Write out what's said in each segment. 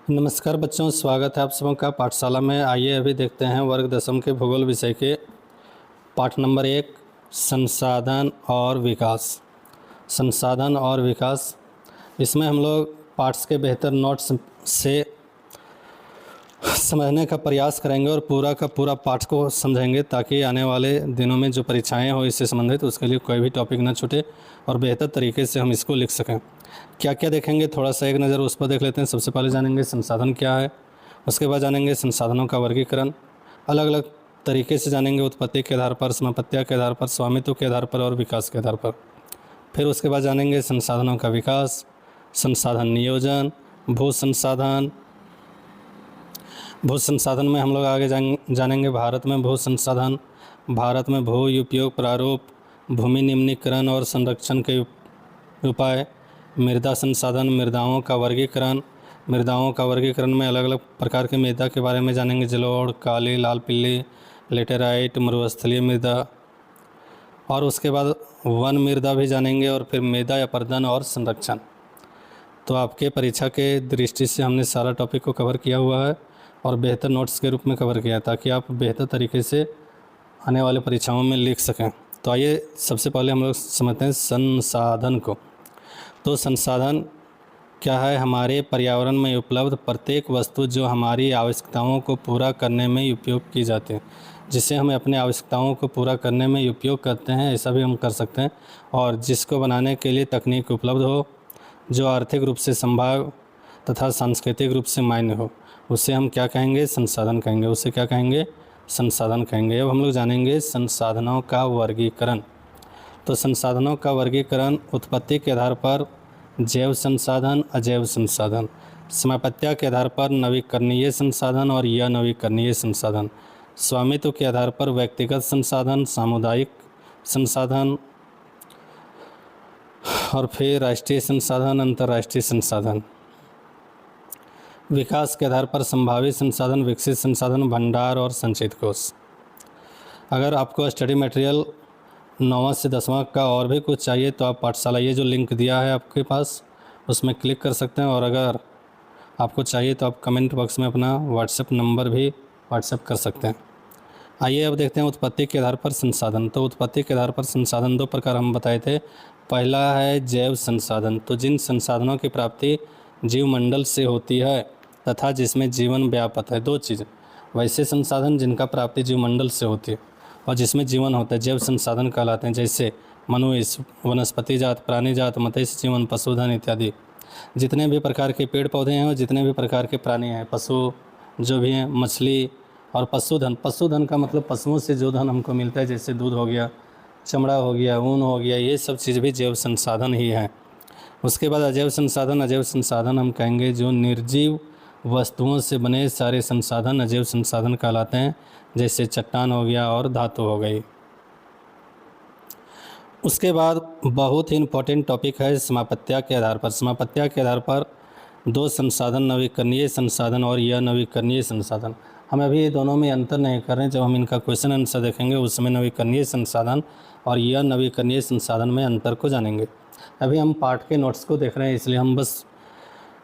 नमस्कार बच्चों, स्वागत है आप सबों का पाठशाला में। आइए अभी देखते हैं वर्ग दसम के भूगोल विषय के पाठ नंबर 1 संसाधन और विकास। संसाधन और विकास, इसमें हम लोग पाठ्स के बेहतर नोट्स से समझने का प्रयास करेंगे और पूरा का पूरा पाठ को समझेंगे ताकि आने वाले दिनों में जो परीक्षाएं हो इससे संबंधित उसके लिए कोई भी टॉपिक ना छूटे और बेहतर तरीके से हम इसको लिख सकें। क्या क्या देखेंगे, थोड़ा सा एक नज़र उस पर देख लेते हैं। सबसे पहले जानेंगे संसाधन क्या है, उसके बाद जानेंगे संसाधनों का वर्गीकरण, अलग अलग तरीके से जानेंगे उत्पत्ति के आधार पर, समापत्तिया के आधार पर, स्वामित्व के आधार पर और विकास के आधार पर। फिर उसके बाद जानेंगे संसाधनों का विकास, संसाधन नियोजन, भू संसाधन। भू संसाधन में हम लोग आगे जानेंगे भारत में भू संसाधन, भारत में भू उपयोग प्रारूप, भूमि निम्नीकरण और संरक्षण के उपाय, मृदा संसाधन, मृदाओं का वर्गीकरण। मृदाओं का वर्गीकरण में अलग अलग प्रकार की मृदा के बारे में जानेंगे, जलोढ़, काली, लाल पीली, लेटेराइट, मरुस्थलीय मृदा। और उसके बाद वन मृदा भी जानेंगे और फिर मृदा अपरदन और संरक्षण। तो आपके परीक्षा के दृष्टि से हमने सारा टॉपिक को कवर किया हुआ है और बेहतर नोट्स के रूप में कवर किया ताकि आप बेहतर तरीके से आने वाले परीक्षाओं में लिख सकें। तो आइए सबसे पहले हम लोग समझते हैं संसाधन को। तो संसाधन क्या है? हमारे पर्यावरण में उपलब्ध प्रत्येक वस्तु जो हमारी आवश्यकताओं को पूरा करने में उपयोग की जाती है, जिसे हम अपने आवश्यकताओं को पूरा करने में उपयोग करते हैं, ऐसा भी हम कर सकते हैं। और जिसको बनाने के लिए तकनीक उपलब्ध हो, जो आर्थिक रूप से संभव तथा सांस्कृतिक रूप से मान्य हो, उसे हम क्या कहेंगे? संसाधन कहेंगे। उसे क्या कहेंगे? संसाधन कहेंगे। अब हम लोग जानेंगे संसाधनों का वर्गीकरण। तो संसाधनों का वर्गीकरण उत्पत्ति के आधार पर जैव संसाधन, अजैव संसाधन, समापत्तिया के आधार पर नवीकरणीय संसाधन और अनवीकरणीय संसाधन, स्वामित्व के आधार पर व्यक्तिगत संसाधन, सामुदायिक संसाधन और फिर राष्ट्रीय संसाधन, अंतर्राष्ट्रीय संसाधन, विकास के आधार पर संभावित संसाधन, विकसित संसाधन, भंडार और संचित कोष। अगर आपको स्टडी मटेरियल 9वां से 10वां का और भी कुछ चाहिए तो आप पाठशाला, ये जो लिंक दिया है आपके पास, उसमें क्लिक कर सकते हैं। और अगर आपको चाहिए तो आप कमेंट बॉक्स में अपना व्हाट्सएप नंबर भी व्हाट्सएप कर सकते हैं। आइए अब देखते हैं उत्पत्ति के आधार पर संसाधन। तो उत्पत्ति के आधार पर संसाधन दो प्रकार हम बताए थे। पहला है जैव संसाधन, तो जिन संसाधनों की प्राप्ति जीवमंडल से होती है तथा जिसमें जीवन व्याप्त है। दो चीज़, वैसे संसाधन जिनका प्राप्ति जीवमंडल से होती है और जिसमें जीवन होता है, जैव संसाधन कहलाते हैं। जैसे मनुष्य, वनस्पति जात, प्राणी जात, मत्स्य जीवन, पशुधन इत्यादि। जितने भी प्रकार के पेड़ पौधे हैं और जितने भी प्रकार के प्राणी हैं, पशु जो भी हैं, मछली और पशुधन। पशुधन का मतलब पशुओं से जो धन हमको मिलता है, जैसे दूध हो गया, चमड़ा हो गया, ऊन हो गया, ये सब चीज़ भी जैव संसाधन ही है। उसके बाद अजैव संसाधन। अजैव संसाधन हम कहेंगे जो निर्जीव वस्तुओं से बने सारे संसाधन अजैव संसाधन कहलाते हैं, जैसे चट्टान हो गया और धातु हो गई। उसके बाद बहुत ही इम्पोर्टेंट टॉपिक है समापत्तिया के आधार पर। समापत्तिया के आधार पर दो संसाधन, नवीकरणीय संसाधन और अनवीकरणीय संसाधन। हम अभी दोनों में अंतर नहीं कर रहे हैं। जब हम इनका क्वेश्चन आंसर देखेंगे उस समय नवीकरणीय संसाधन और अनवीकरणीय संसाधन में अंतर को जानेंगे। अभी हम पाठ के नोट्स को देख रहे हैं, इसलिए हम बस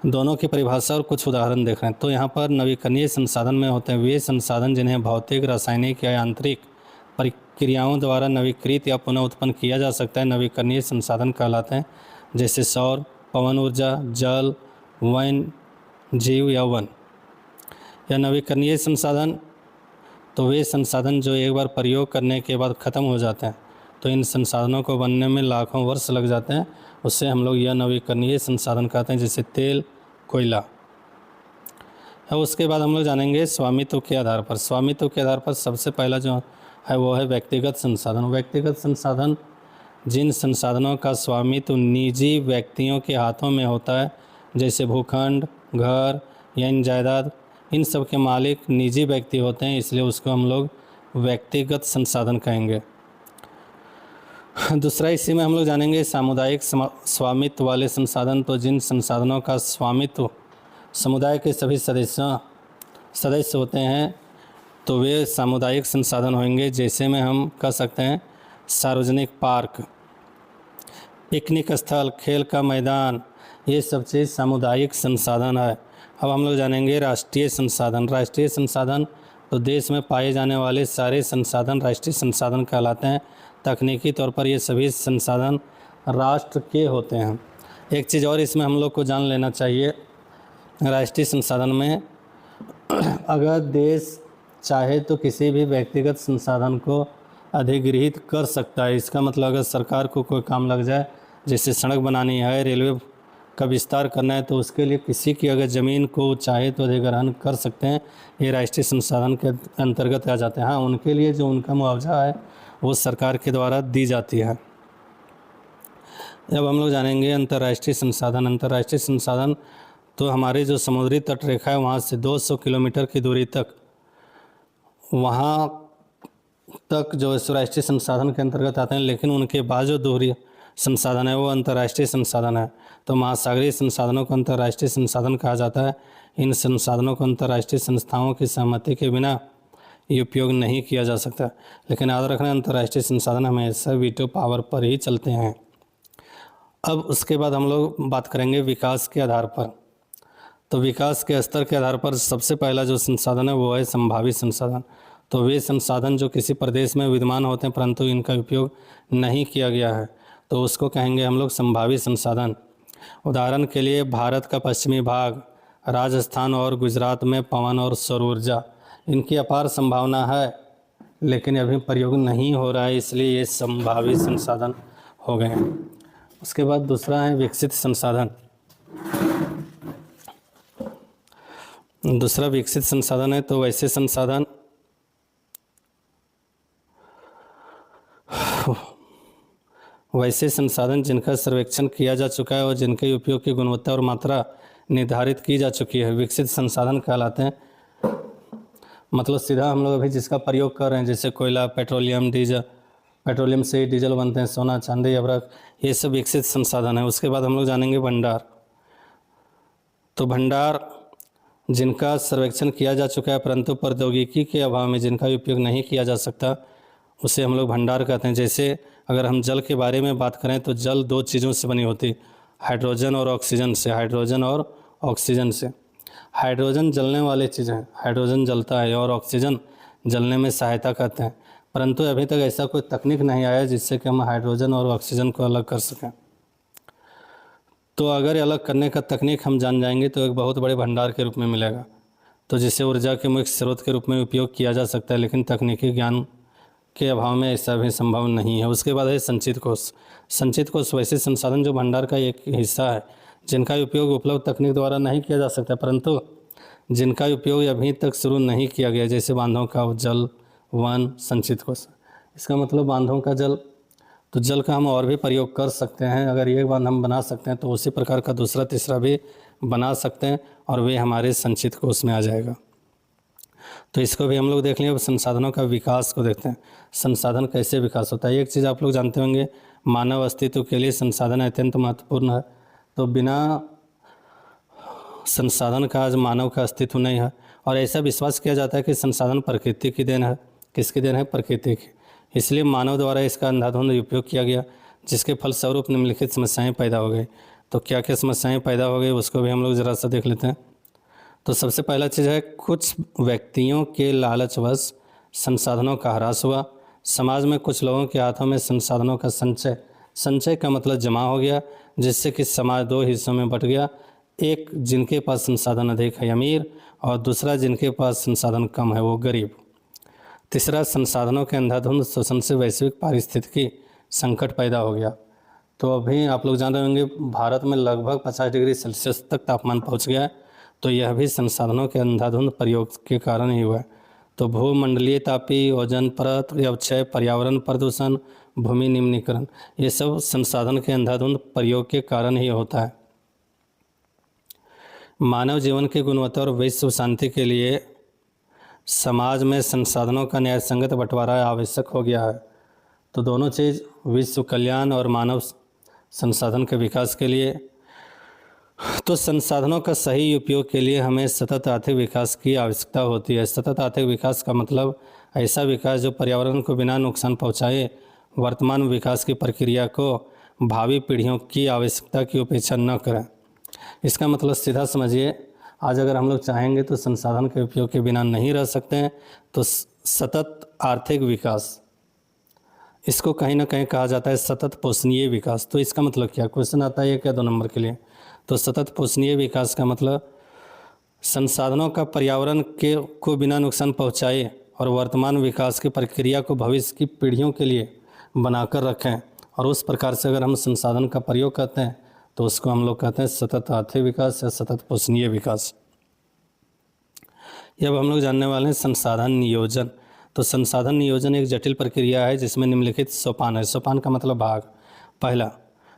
दोनों की परिभाषा और कुछ उदाहरण देख रहे हैं। तो यहाँ पर नवीकरणीय संसाधन में होते हैं वे संसाधन जिन्हें भौतिक, रासायनिक या यांत्रिक प्रक्रियाओं द्वारा नवीकृत या पुनः उत्पन्न किया जा सकता है, नवीकरणीय संसाधन कहलाते हैं। जैसे सौर, पवन ऊर्जा, जल, वन्य जीव या वन। या नवीकरणीय संसाधन तो वे संसाधन जो एक बार प्रयोग करने के बाद ख़त्म हो जाते हैं, तो इन संसाधनों को बनने में लाखों वर्ष लग जाते हैं, उससे हम लोग यह नवीकरणीय संसाधन कहते हैं, जैसे तेल, कोयला। उसके बाद हम लोग जानेंगे स्वामित्व के आधार पर। स्वामित्व के आधार पर सबसे पहला जो है वो है व्यक्तिगत संसाधन। व्यक्तिगत संसाधन जिन संसाधनों का स्वामित्व निजी व्यक्तियों के हाथों में होता है, जैसे भूखंड, घर या इन जायदाद, इन सब के मालिक निजी व्यक्ति होते हैं, इसलिए उसको हम लोग व्यक्तिगत संसाधन कहेंगे। दूसरा इसी में हम लोग जानेंगे सामुदायिक स्वामित्व वाले संसाधन। तो जिन संसाधनों का स्वामित्व समुदाय के सभी सदस्य होते हैं तो वे सामुदायिक संसाधन होंगे। जैसे में हम कह सकते हैं सार्वजनिक पार्क, पिकनिक स्थल, खेल का मैदान, ये सब चीज़ सामुदायिक संसाधन है। अब हम लोग जानेंगे राष्ट्रीय संसाधन। राष्ट्रीय संसाधन तो देश में पाए जाने वाले सारे संसाधन राष्ट्रीय संसाधन कहलाते हैं। तकनीकी तौर पर ये सभी संसाधन राष्ट्र के होते हैं। एक चीज़ और इसमें हम लोग को जान लेना चाहिए, राष्ट्रीय संसाधन में अगर देश चाहे तो किसी भी व्यक्तिगत संसाधन को अधिग्रहित कर सकता है। इसका मतलब अगर सरकार को कोई काम लग जाए, जैसे सड़क बनानी है, रेलवे का विस्तार करना है, तो उसके लिए किसी की अगर ज़मीन को चाहे तो अधिग्रहण कर सकते हैं। ये राष्ट्रीय संसाधन के अंतर्गत आ जाते हैं। हाँ, उनके लिए जो उनका मुआवजा है वो सरकार के द्वारा दी जाती है। अब हम लोग जानेंगे अंतर्राष्ट्रीय संसाधन। अंतर्राष्ट्रीय संसाधन तो हमारी जो समुद्री तट रेखा है वहाँ से 200 किलोमीटर की दूरी तक, वहाँ तक जो राष्ट्रीय संसाधन के अंतर्गत आते हैं, लेकिन उनके बाद जो दूरी संसाधन है वो अंतर्राष्ट्रीय संसाधन है। तो महासागरीय संसाधनों को अंतर्राष्ट्रीय संसाधन कहा जाता है। इन संसाधनों को अंतर्राष्ट्रीय संस्थाओं की सहमति के बिना ये उपयोग नहीं किया जा सकता। लेकिन याद रखना, अंतर्राष्ट्रीय संसाधन हमेशा वीटो पावर पर ही चलते हैं। अब उसके बाद हम लोग बात करेंगे विकास के आधार पर। तो विकास के स्तर के आधार पर सबसे पहला जो संसाधन है वो है संभावित संसाधन। तो वे संसाधन जो किसी प्रदेश में विद्यमान होते हैं परंतु इनका उपयोग नहीं किया गया है, तो उसको कहेंगे हम लोग संभावित संसाधन। उदाहरण के लिए भारत का पश्चिमी भाग, राजस्थान और गुजरात में पवन और सौर ऊर्जा, इनकी अपार संभावना है लेकिन अभी प्रयोग नहीं हो रहा है, इसलिए ये संभावित संसाधन हो गए हैं। उसके बाद दूसरा है विकसित संसाधन। दूसरा विकसित संसाधन है तो वैसे संसाधन जिनका सर्वेक्षण किया जा चुका है और जिनके उपयोग की गुणवत्ता और मात्रा निर्धारित की जा चुकी है, विकसित संसाधन कहलाते हैं। मतलब सीधा हम लोग अभी जिसका प्रयोग कर रहे हैं, जैसे कोयला, पेट्रोलियम, डीजल, पेट्रोलियम से डीजल बनते हैं, सोना, चांदी, अवरक, ये सब विकसित संसाधन है। उसके बाद हम लोग जानेंगे भंडार। तो भंडार जिनका सर्वेक्षण किया जा चुका है परंतु प्रौद्योगिकी के अभाव में जिनका उपयोग नहीं किया जा सकता, उसे हम लोग भंडार कहते हैं। जैसे अगर हम जल के बारे में बात करें तो जल दो चीज़ों से बनी होती, हाइड्रोजन और ऑक्सीजन से। हाइड्रोजन और ऑक्सीजन से, हाइड्रोजन जलने वाली चीज़ है, हाइड्रोजन जलता है, और ऑक्सीजन जलने में सहायता करते हैं। परंतु अभी तक ऐसा कोई तकनीक नहीं आया जिससे कि हम हाइड्रोजन और ऑक्सीजन को अलग कर सकें। तो अगर अलग करने का तकनीक हम जान जाएंगे तो एक बहुत बड़े भंडार के रूप में मिलेगा, तो जिसे ऊर्जा के मुख्य स्रोत के रूप में उपयोग किया जा सकता है, लेकिन तकनीकी ज्ञान के अभाव में ऐसा भी संभव नहीं है। उसके बाद है संचित कोष। संचित कोष वैसे संसाधन जो भंडार का एक हिस्सा है, जिनका उपयोग उपलब्ध तकनीक द्वारा नहीं किया जा सकता परंतु जिनका उपयोग अभी तक शुरू नहीं किया गया, जैसे बांधों का जल, वन, संचित कोष। इसका मतलब बांधों का जल, तो जल का हम और भी प्रयोग कर सकते हैं। अगर एक बांध हम बना सकते हैं तो उसी प्रकार का दूसरा तीसरा भी बना सकते हैं और वे हमारे संचित कोष में आ जाएगा। तो इसको भी हम लोग देख लें। अब संसाधनों का विकास को देखते हैं, संसाधन कैसे विकास होता है। एक चीज़ आप लोग जानते होंगे, मानव अस्तित्व के लिए संसाधन अत्यंत महत्वपूर्ण है। तो बिना संसाधन का आज मानव का अस्तित्व नहीं है, और ऐसा विश्वास किया जाता है कि संसाधन प्रकृति की देन है। किसकी देन है? प्रकृति की। इसलिए मानव द्वारा इसका अंधाधुंध उपयोग किया गया, जिसके फलस्वरूप निम्नलिखित समस्याएं पैदा हो गई। तो क्या क्या समस्याएं पैदा हो गई उसको भी हम लोग ज़रा सा देख लेते हैं। तो सबसे पहला चीज़ है, कुछ व्यक्तियों के लालचवश संसाधनों का ह्रास हुआ। समाज में कुछ लोगों के हाथों में संसाधनों का संचय का मतलब जमा हो गया, जिससे कि समाज दो हिस्सों में बट गया। एक जिनके पास संसाधन अधिक है, अमीर, और दूसरा जिनके पास संसाधन कम है, वो गरीब। तीसरा, संसाधनों के अंधाधुंध शोषण से वैश्विक पारिस्थितिकी संकट पैदा हो गया। तो अभी आप लोग जान रहे होंगे भारत में लगभग 50 डिग्री सेल्सियस तक तापमान पहुंच गया है, तो यह भी संसाधनों के अंधाधुंध प्रयोग के कारण ही हुआ है। तो भूमंडलीय तापी, ओजोन परत अवक्षय, पर्यावरण प्रदूषण, भूमि निम्नीकरण, ये सब संसाधन के अंधाधुंध प्रयोग के कारण ही होता है। मानव जीवन की गुणवत्ता और विश्व शांति के लिए समाज में संसाधनों का न्याय संगत बंटवारा आवश्यक हो गया है। तो दोनों चीज़, विश्व कल्याण और मानव संसाधन के विकास के लिए। तो संसाधनों का सही उपयोग के लिए हमें सतत आर्थिक विकास की आवश्यकता होती है। सतत आर्थिक विकास का मतलब ऐसा विकास जो पर्यावरण को बिना नुकसान पहुंचाए वर्तमान विकास की प्रक्रिया को भावी पीढ़ियों की आवश्यकता की उपेक्षा न करें। इसका मतलब सीधा समझिए, आज अगर हम लोग चाहेंगे तो संसाधन के उपयोग के बिना नहीं रह सकते हैं। तो सतत आर्थिक विकास, इसको कहीं ना कहीं कहा जाता है सतत पोषणीय विकास। तो इसका मतलब क्या, क्वेश्चन आता है क्या 2 नंबर के लिए। तो सतत पोषणीय विकास का मतलब संसाधनों का पर्यावरण के को बिना नुकसान पहुंचाए और वर्तमान विकास की प्रक्रिया को भविष्य की पीढ़ियों के लिए बनाकर रखें, और उस प्रकार से अगर हम संसाधन का प्रयोग करते हैं तो उसको हम लोग कहते हैं सतत आर्थिक विकास या सतत पोषणीय विकास। अब हम लोग जानने वाले हैं संसाधन नियोजन। तो संसाधन नियोजन एक जटिल प्रक्रिया है जिसमें निम्नलिखित सोपान है। सोपान का मतलब भाग। पहला,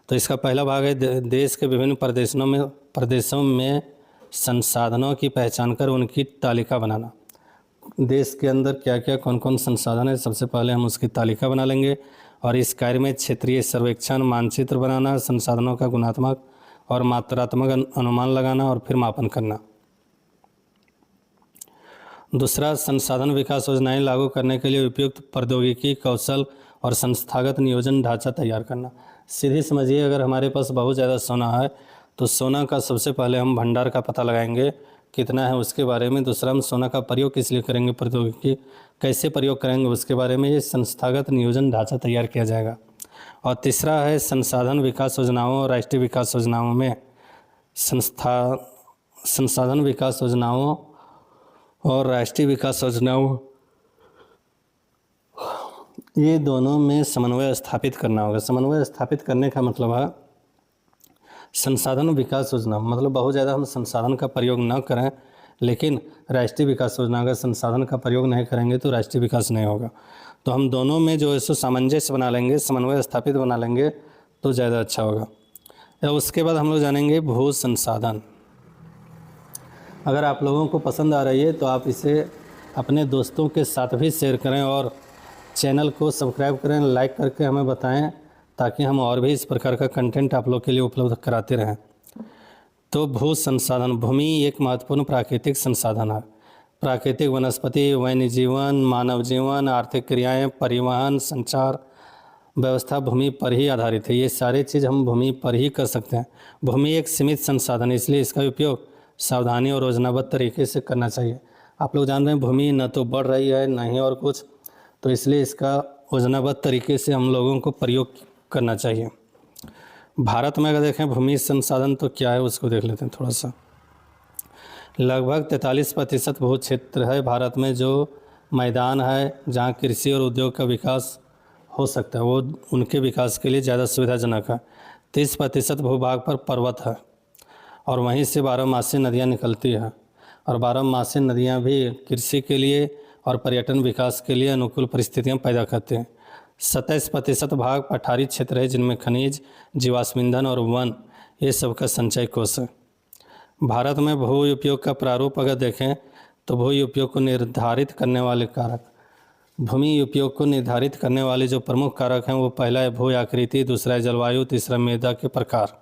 तो इसका पहला भाग है देश के विभिन्न प्रदेशों में संसाधनों की पहचान कर उनकी तालिका बनाना। देश के अंदर क्या क्या कौन कौन संसाधन है, सबसे पहले हम उसकी तालिका बना लेंगे, और इस कार्य में क्षेत्रीय सर्वेक्षण, मानचित्र बनाना, संसाधनों का गुणात्मक और मात्रात्मक अनुमान लगाना और फिर मापन करना। दूसरा, संसाधन विकास योजनाएं लागू करने के लिए उपयुक्त प्रौद्योगिकी, कौशल और संस्थागत नियोजन ढांचा तैयार करना। सीधे समझिए, अगर हमारे पास बहुत ज़्यादा सोना है तो सोना का सबसे पहले हम भंडार का पता लगाएंगे कितना है उसके बारे में। दूसरा, हम सोना का प्रयोग किस लिए करेंगे, प्रौद्योगिकी कैसे प्रयोग करेंगे उसके बारे में। ये संस्थागत नियोजन ढांचा तैयार किया जाएगा। और तीसरा है संसाधन विकास योजनाओं और राष्ट्रीय विकास योजनाओं में संसाधन विकास योजनाओं और राष्ट्रीय विकास योजनाओं, ये दोनों में समन्वय स्थापित करना होगा। समन्वय स्थापित करने का मतलब है संसाधन विकास योजना मतलब बहुत ज़्यादा हम संसाधन का प्रयोग न करें, लेकिन राष्ट्रीय विकास योजना अगर संसाधन का प्रयोग नहीं करेंगे तो राष्ट्रीय विकास नहीं होगा। तो हम दोनों में जो है सो सामंजस्य बना लेंगे, समन्वय स्थापित बना लेंगे तो ज़्यादा अच्छा होगा। या उसके बाद हम लोग जानेंगे भू संसाधन। अगर आप लोगों को पसंद आ रही है तो आप इसे अपने दोस्तों के साथ भी शेयर करें और चैनल को सब्सक्राइब करें, लाइक करके हमें बताएं, ताकि हम और भी इस प्रकार का कंटेंट आप लोग के लिए उपलब्ध कराते रहें। तो भू संसाधन, भूमि एक महत्वपूर्ण प्राकृतिक संसाधन है। प्राकृतिक वनस्पति, वन्य जीवन, मानव जीवन, आर्थिक क्रियाएं, परिवहन, संचार व्यवस्था भूमि पर ही आधारित है। ये सारी चीज़ हम भूमि पर ही कर सकते हैं। भूमि एक सीमित संसाधन है, इसलिए इसका उपयोग सावधानी और योजनाबद्ध तरीके से करना चाहिए। आप लोग जान रहे हैं भूमि न तो बढ़ रही है न ही और कुछ, तो इसलिए इसका योजनाबद्ध तरीके से हम लोगों को प्रयोग करना चाहिए। भारत में अगर देखें भूमि संसाधन तो क्या है उसको देख लेते हैं थोड़ा सा। लगभग 43% भू क्षेत्र है भारत में जो मैदान है, जहाँ कृषि और उद्योग का विकास हो सकता है, वो उनके विकास के लिए ज़्यादा सुविधाजनक है। 30% भूभाग पर पर्वत है और वहीं से 12मासी नदियाँ निकलती हैं, और 12मासी नदियाँ भी कृषि के लिए और पर्यटन विकास के लिए अनुकूल परिस्थितियाँ पैदा करते हैं। 27% भाग पठारी क्षेत्र है जिनमें खनिज, जीवाश्म ईंधन और वन ये सब का संचय कोष है। भारत में भू उपयोग का प्रारूप अगर देखें तो भू उपयोग को निर्धारित करने वाले कारक, भूमि उपयोग को निर्धारित करने वाले जो प्रमुख कारक हैं वो पहला है भू आकृति, दूसरा है जलवायु, तीसरा मृदा के प्रकार।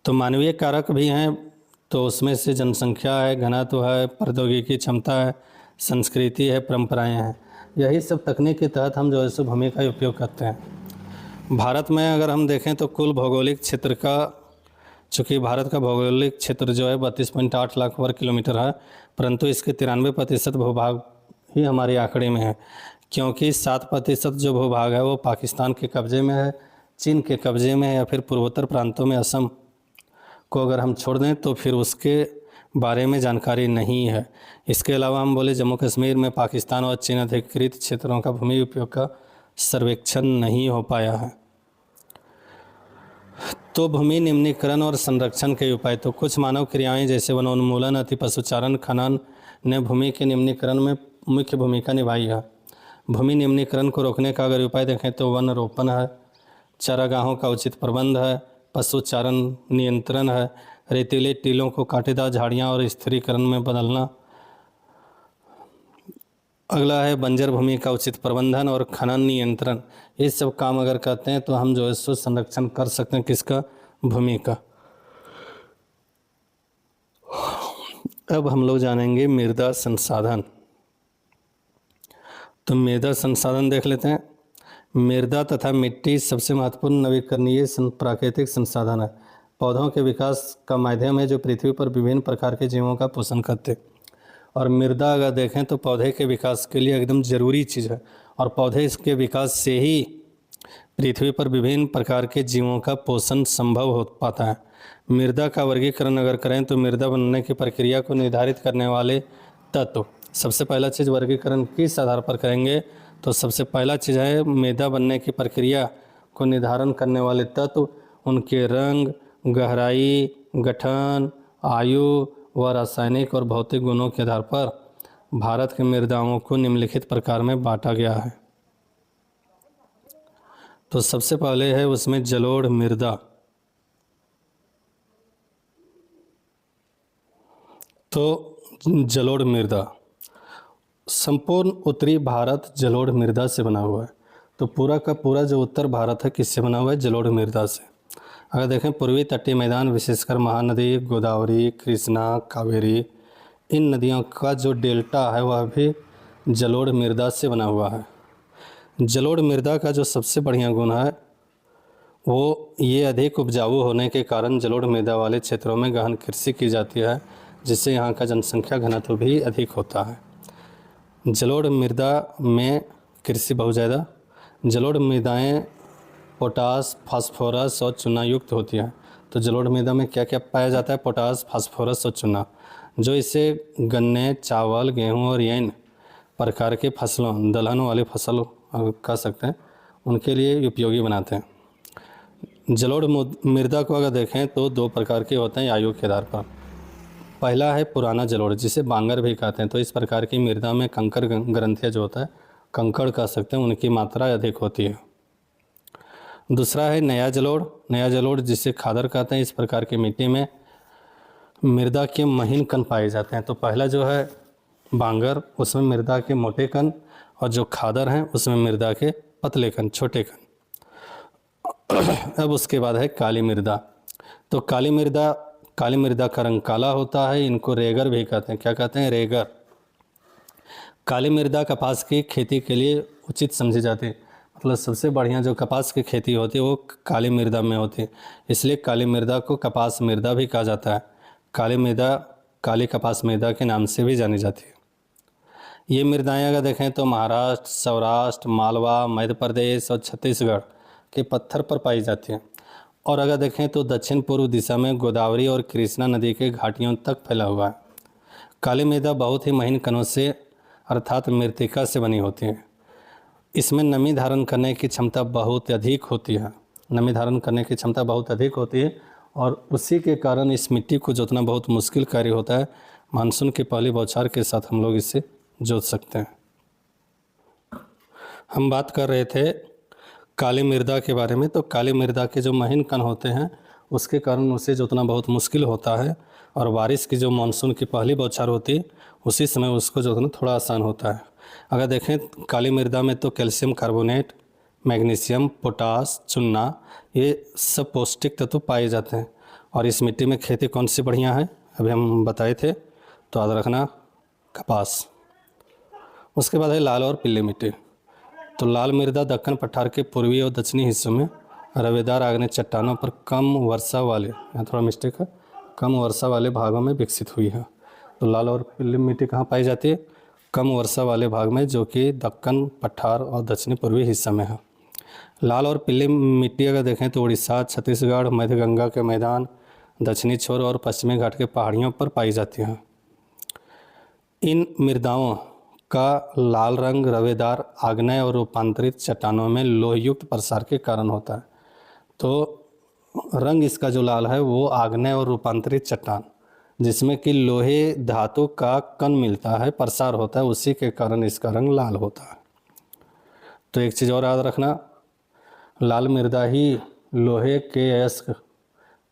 तो मानवीय कारक भी हैं, तो उसमें से जनसंख्या है, घनत्व है, प्रौद्योगिकी क्षमता है, संस्कृति है, परंपराएं हैं। यही सब तकनीक के तहत हम जो है सो भूमि का उपयोग करते हैं। भारत में अगर हम देखें तो कुल भौगोलिक क्षेत्र का, चूँकि भारत का भौगोलिक क्षेत्र जो है 32.8 लाख वर्ग किलोमीटर है, परंतु इसके 93% भूभाग ही हमारे आंकड़े में है, क्योंकि 7% जो भूभाग है वो पाकिस्तान के कब्जे में है, चीन के कब्जे में है, या फिर पूर्वोत्तर प्रांतों में असम को अगर हम छोड़ दें तो फिर उसके बारे में जानकारी नहीं है। इसके अलावा हम बोले जम्मू कश्मीर में पाकिस्तान और चीन अधिकृत क्षेत्रों का भूमि उपयोग का सर्वेक्षण नहीं हो पाया है। तो भूमि निम्नीकरण और संरक्षण के उपाय, तो कुछ मानव क्रियाएं जैसे वनोन्मूलन, अति पशुचारण, खनन ने भूमि के निम्नीकरण में मुख्य भूमिका निभाई है। भूमि निम्नीकरण को रोकने का अगर उपाय देखें तो वन रोपण है, चारागाहों का उचित प्रबंध है, पशुचारण नियंत्रण है, रेतीले टीलों को कांटेदार झाड़ियाँ और स्थिरीकरण में बदलना। अगला है बंजर भूमि का उचित प्रबंधन और खनन नियंत्रण। ये सब काम अगर करते हैं तो हम जो है सो संरक्षण कर सकते हैं किसका, भूमि का। अब हम लोग जानेंगे मृदा संसाधन। तो मृदा संसाधन देख लेते हैं। मृदा तथा मिट्टी सबसे महत्वपूर्ण नवीकरणीय प्राकृतिक संसाधन है। पौधों के विकास का माध्यम है जो पृथ्वी पर विभिन्न प्रकार के जीवों का पोषण करते हैं। और मृदा अगर देखें तो पौधे के विकास के लिए एकदम ज़रूरी चीज़ है, और पौधे इसके विकास से ही पृथ्वी पर विभिन्न प्रकार के जीवों का पोषण संभव हो पाता है। मृदा का वर्गीकरण अगर करें तो मृदा बनने की प्रक्रिया को निर्धारित करने वाले तत्व, सबसे पहला चीज़ वर्गीकरण किस आधार पर करेंगे तो सबसे पहला चीज़ है मृदा बनने की प्रक्रिया को निर्धारण करने वाले तत्व, उनके रंग, गहराई, गठन, आयु व रासायनिक और भौतिक गुणों के आधार पर भारत की मृदाओं को निम्नलिखित प्रकार में बांटा गया है। तो सबसे पहले है उसमें जलोढ़ मृदा। तो जलोढ़ मृदा, संपूर्ण उत्तरी भारत जलोढ़ मृदा से बना हुआ है। तो पूरा का पूरा जो उत्तर भारत है किससे बना हुआ है? जलोढ़ मृदा से। अगर देखें पूर्वी तटीय मैदान विशेषकर महानदी गोदावरी, कृष्णा, कावेरी, इन नदियों का जो डेल्टा है वह भी जलोढ़ मृदा से बना हुआ है। जलोढ़ मृदा का जो सबसे बढ़िया गुण है वो ये अधिक उपजाऊ होने के कारण जलोढ़ मृदा वाले क्षेत्रों में गहन कृषि की जाती है, जिससे यहाँ का जनसंख्या घनत्व भी अधिक होता है। जलोढ़ मृदा में कृषि बहुत ज़्यादा। जलोढ़ मृदाएँ पोटास, फास्फोरस और चूना युक्त होती है। तो जलोढ़ मृदा में क्या क्या पाया जाता है? पोटास, फास्फोरस और चूना, जो इसे गन्ने, चावल, गेहूं और इन प्रकार के फसलों, दलहन वाली फसल कह सकते हैं, उनके लिए उपयोगी बनाते हैं। जलोढ़ मृदा को अगर देखें तो दो प्रकार के होते हैं आयु के आधार पर। पहला है पुराना जलोढ़, जिसे बांगर भी कहते हैं। तो इस प्रकार की मृदा में कंकड़ ग्रंथियाँ जो होता है, कंकड़ कह सकते हैं, उनकी मात्रा अधिक होती है। दूसरा है नया जलोढ़। नया जलोढ़ जिसे खादर कहते हैं। इस प्रकार की मिट्टी में मृदा के महीन कण पाए जाते हैं। तो पहला जो है बांगर, उसमें मृदा के मोटे कण, और जो खादर हैं उसमें मृदा के पतले कण, छोटे कण। अब उसके बाद है काली मृदा। तो काली मृदा का रंग काला होता है। इनको रेगर भी कहते हैं। क्या कहते हैं? रेगर। काली मृदा कपास की खेती के लिए उचित समझी जाती है। मतलब सबसे बढ़िया जो कपास की खेती होती है वो काली मृदा में होती है, इसलिए काली मृदा को कपास मृदा भी कहा जाता है। काली मृदा काली कपास मृदा के नाम से भी जानी जाती है। ये मृदाएं अगर देखें तो महाराष्ट्र, सौराष्ट्र, मालवा, मध्य प्रदेश और छत्तीसगढ़ के पत्थर पर पाई जाती हैं। और अगर देखें तो दक्षिण पूर्व दिशा में गोदावरी और कृष्णा नदी के घाटियों तक फैला हुआ है। काली मृदा बहुत ही महीन कणों से अर्थात मृत्तिका से बनी होती है। इसमें नमी धारण करने की क्षमता बहुत अधिक होती है। नमी धारण करने की क्षमता बहुत अधिक होती है, और उसी के कारण इस मिट्टी को जोतना बहुत मुश्किल कार्य होता है। मानसून की पहली बौछार के साथ हम लोग इसे जोत सकते हैं। हम बात कर रहे थे काली मृदा के बारे में। तो काली मृदा के जो महीन कण होते हैं उसके कारण उसे जोतना बहुत मुश्किल होता है, और बारिश की जो मानसून की पहली बौछार होती है उसी समय उसको जोतना थोड़ा आसान होता है। अगर देखें काली मृदा में तो कैल्शियम कार्बोनेट, मैग्नीशियम, पोटास, चूना, ये सब पौष्टिक तत्व पाए जाते हैं। और इस मिट्टी में खेती कौन सी बढ़िया है अभी हम बताए थे, तो याद रखना कपास। उसके बाद है लाल और पीली मिट्टी। तो लाल मृदा दक्कन पठार के पूर्वी और दक्षिणी हिस्सों में रवेदार आग्नेय चट्टानों पर कम वर्षा वाले, यहाँ थोड़ा मिस्टेक है, कम वर्षा वाले भागों में विकसित हुई है। तो लाल और पीली मिट्टी कहाँ पाई जाती है? कम वर्षा वाले भाग में, जो कि दक्कन पठार और दक्षिणी पूर्वी हिस्सा में है। लाल और पीली मिट्टी अगर देखें तो उड़ीसा, छत्तीसगढ़, मध्य गंगा के मैदान, दक्षिणी छोर और पश्चिमी घाट के पहाड़ियों पर पाई जाती हैं। इन मृदाओं का लाल रंग रवेदार आग्नेय और रूपांतरित चट्टानों में लोहयुक्त प्रसार के कारण होता है। तो रंग इसका जो लाल है वो आग्नेय और रूपांतरित चट्टान, जिसमें कि लोहे धातु का कण मिलता है, प्रसार होता है, उसी के कारण इसका रंग लाल होता है। तो एक चीज़ और याद रखना, लाल मृदा ही लोहे के अयस्क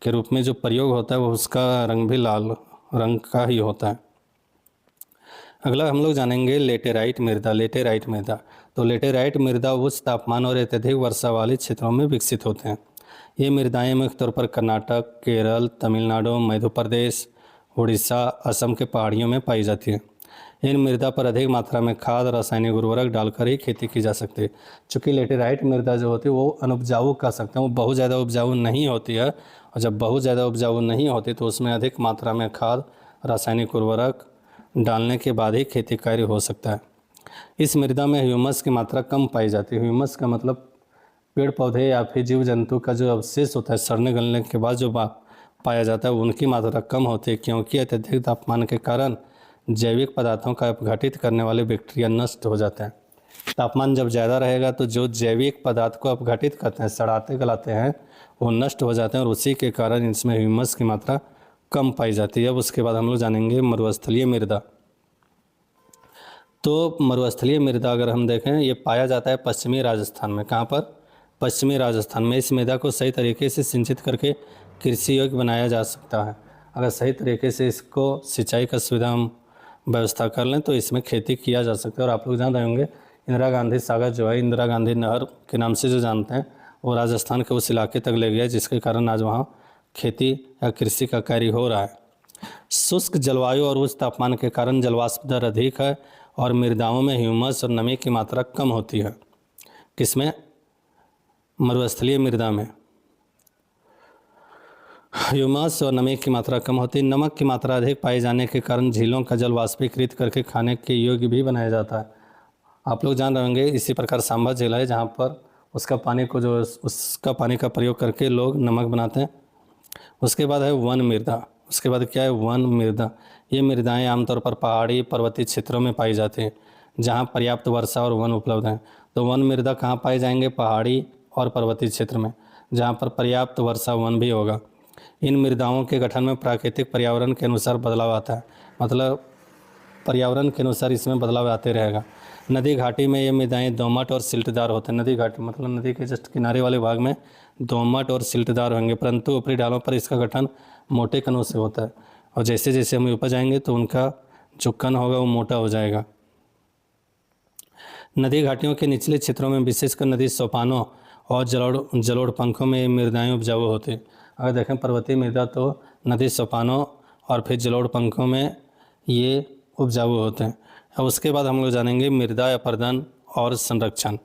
के रूप में जो प्रयोग होता है वो उसका रंग भी लाल रंग का ही होता है। अगला हम लोग जानेंगे लेटेराइट मृदा। लेटेराइट मृदा, तो लेटेराइट मृदा उच्च तापमान और अत्यधिक वर्षा वाले क्षेत्रों में विकसित होते हैं। ये मृदाएं मुख्य तौर पर कर्नाटक, केरल, तमिलनाडु, मध्य प्रदेश, उड़ीसा, असम के पहाड़ियों में पाई जाती है। इन मृदा पर अधिक मात्रा में खाद और रासायनिक उर्वरक डालकर ही खेती की जा सकती है। चूँकि लेटेराइट मृदा जो होती है वो अनउपजाऊ कह सकते हैं, वो बहुत ज़्यादा उपजाऊ नहीं होती है, और जब बहुत ज़्यादा उपजाऊ नहीं होती तो उसमें अधिक मात्रा में खाद रासायनिक उर्वरक डालने के बाद ही खेती कार्य हो सकता है। इस मृदा में ह्यूमस की मात्रा कम पाई जाती है। ह्यूमस का मतलब पेड़ पौधे या फिर जीव जंतु का जो अवशेष होता है सड़ने गलने के बाद जो पाया जाता है उनकी मात्रा कम होती है, क्योंकि अत्यधिक तापमान के कारण जैविक पदार्थों का अपघटित करने वाले बैक्टीरिया नष्ट हो जाते हैं। तापमान जब ज़्यादा रहेगा तो जो जैविक पदार्थ को अपघटित करते हैं, सड़ाते गलाते हैं, वो नष्ट हो जाते हैं और उसी के कारण इसमें ह्यूमस की मात्रा कम पाई जाती है। अब उसके बाद हम लोग जानेंगे मरुस्थलीय मृदा। तो मरुस्थलीय मृदा अगर हम देखें ये पाया जाता है पश्चिमी राजस्थान में। कहाँ पर? पश्चिमी राजस्थान में। इस मृदा को सही तरीके से सिंचित करके कृषि योग्य बनाया जा सकता है। अगर सही तरीके से इसको सिंचाई का सुविधा हम व्यवस्था कर लें तो इसमें खेती किया जा सकता है। और आप लोग जान रहे होंगे इंदिरा गांधी सागर जो है, इंदिरा गांधी नहर के नाम से जो जानते हैं, वो राजस्थान के उस इलाके तक ले गया, जिसके कारण आज वहाँ खेती या कृषि का कार्य हो रहा है। शुष्क जलवायु और उच्च तापमान के कारण जलवाष्प दर अधिक है और मृदाओं में ह्यूमस और नमी की मात्रा कम होती है। किसमें? मरुस्थलीय मृदा में ह्यूमस और नमी की मात्रा कम होती है। नमक की मात्रा अधिक पाए जाने के कारण झीलों का जल वाष्पीकृत करके खाने के योग्य भी बनाया जाता है। आप लोग जान रहे होंगे इसी प्रकार सांभा जिला है जहाँ पर उसका पानी का प्रयोग करके लोग नमक बनाते हैं। उसके बाद है वन मृदा। उसके बाद क्या है? वन मृदा। ये मृदाएं आमतौर पर पहाड़ी पर्वतीय क्षेत्रों में पाई जाती हैं जहाँ पर्याप्त वर्षा और वन उपलब्ध हैं। तो वन मृदा कहाँ पाए जाएंगे? पहाड़ी और पर्वतीय क्षेत्र में, जहाँ पर पर्याप्त वर्षा वन भी होगा। इन मृदाओं के गठन में प्राकृतिक पर्यावरण के अनुसार बदलाव आता है, मतलब पर्यावरण के अनुसार इसमें बदलाव आते रहेगा। नदी घाटी में ये मृदाएं दोमट और सिल्टदार होते हैं। नदी घाटी मतलब नदी के जस्ट किनारे वाले भाग में दोमट और सिल्टदार होंगे, परंतु ऊपरी ढालों पर इसका गठन मोटे कणों से होता है और जैसे जैसे हम ऊपर जाएंगे तो उनका जो कण होगा वो मोटा हो जाएगा। नदी घाटियों के निचले क्षेत्रों में विशेषकर नदी सोपानों और जलोढ़ पंखों में ये मृदाएं उपजाऊ होती हैं। अगर देखें पर्वतीय मृदा तो नदी सोपानों और फिर जलोढ़ पंखों में ये उपजाऊ होते हैं। अब उसके बाद हम लोग जानेंगे मृदा अपर्दन और संरक्षण।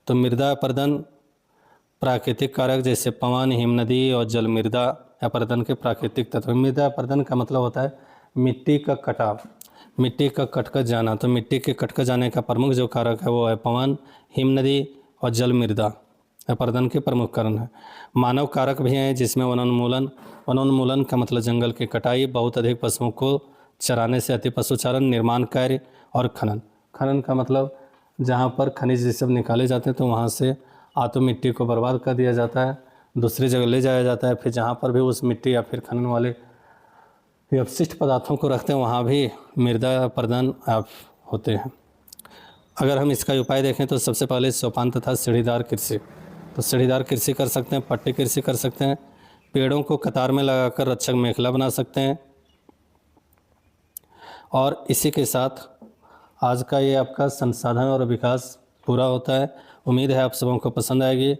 तो मृदा अपर्दन प्राकृतिक कारक जैसे पवन, हिमनदी और जल मृदा अपर्दन के प्राकृतिक तत्व। मृदा अपर्दन का मतलब होता है मिट्टी का कटाव, मिट्टी का कटकर जाना। तो मिट्टी के कटकर जाने का प्रमुख जो कारक है वो है पवन, हिमनदी और जल मृदा अपर्दन के प्रमुख कारण है। मानव कारक भी हैं जिसमें वनोन्मूलन। वनोन्मूलन का मतलब जंगल की कटाई, बहुत अधिक पशुओं को चराने से अति पशुचारण, निर्माण कार्य और खनन। खनन का मतलब जहाँ पर खनिज ये सब निकाले जाते हैं तो वहाँ से आतो मिट्टी को बर्बाद कर दिया जाता है, दूसरी जगह ले जाया जाता है। फिर जहाँ पर भी उस मिट्टी या फिर खनन वाले अपशिष्ट पदार्थों को रखते हैं वहाँ भी मृदा अपर्दन होते हैं। अगर हम इसका उपाय देखें तो सबसे पहले सोपान तथा सीढ़ीदार कृषि। तो सीढ़ीदार कृषि कर सकते हैं, पट्टी कृषि कर सकते हैं, पेड़ों को कतार में लगाकर रक्षक मेखला बना सकते हैं। और इसी के साथ आज का ये आपका संसाधन और विकास पूरा होता है। उम्मीद है आप सबों को पसंद आएगी।